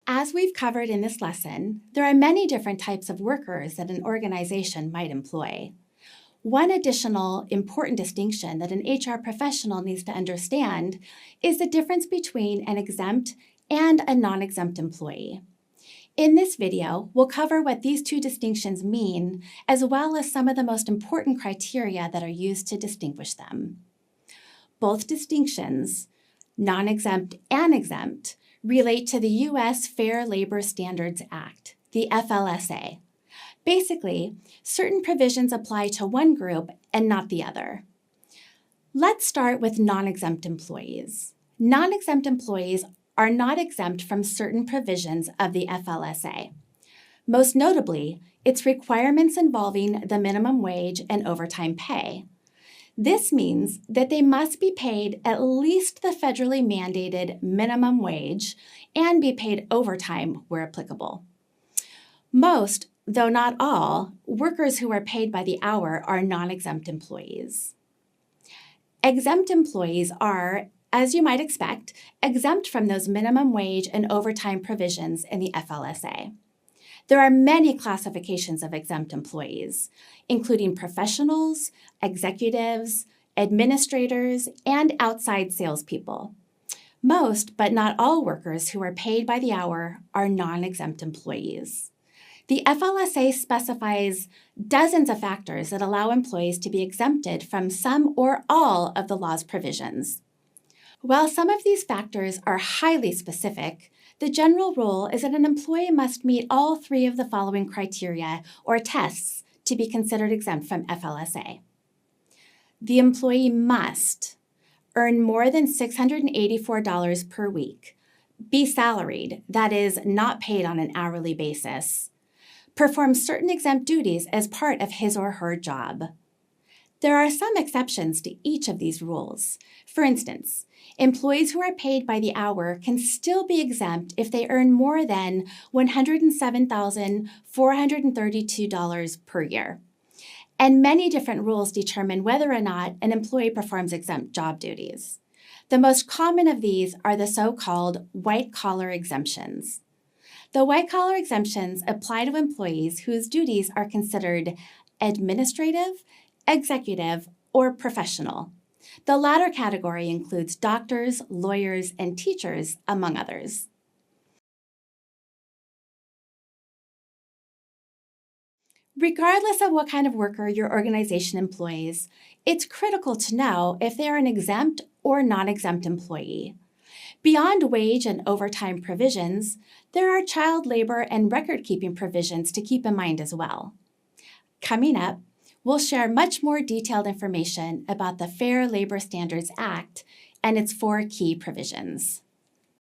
As we've covered in this lesson, there are many different types of workers that an organization might employ. One additional important distinction that an HR professional needs to understand is the difference between an exempt and a non-exempt employee. In this video, we'll cover what these two distinctions mean, as well as some of the most important criteria that are used to distinguish them. Both distinctions, non-exempt and exempt, relate to the U.S. Fair Labor Standards Act, the FLSA. Basically, certain provisions apply to one group and not the other. Let's start with non-exempt employees. Non-exempt employees are not exempt from certain provisions of the FLSA. Most notably, its requirements involving the minimum wage and overtime pay. This means that they must be paid at least the federally mandated minimum wage and be paid overtime where applicable. Most, though not all, workers who are paid by the hour are non-exempt employees. Exempt employees are, as you might expect, exempt from those minimum wage and overtime provisions in the FLSA. There are many classifications of exempt employees, including professionals, executives, administrators, and outside salespeople. Most, but not all workers who are paid by the hour are non-exempt employees. The FLSA specifies dozens of factors that allow employees to be exempted from some or all of the law's provisions. While some of these factors are highly specific, the general rule is that an employee must meet all three of the following criteria or tests to be considered exempt from FLSA. The employee must earn more than $684 per week, be salaried, that is, not paid on an hourly basis, perform certain exempt duties as part of his or her job. There are some exceptions to each of these rules. For instance, employees who are paid by the hour can still be exempt if they earn more than $107,432 per year. And many different rules determine whether or not an employee performs exempt job duties. The most common of these are the so-called white-collar exemptions. The white-collar exemptions apply to employees whose duties are considered administrative, executive, or professional. The latter category includes doctors, lawyers, and teachers, among others. Regardless of what kind of worker your organization employs, it's critical to know if they are an exempt or non-exempt employee. Beyond wage and overtime provisions, there are child labor and record-keeping provisions to keep in mind as well. Coming up, we'll share much more detailed information about the Fair Labor Standards Act and its 4 key provisions.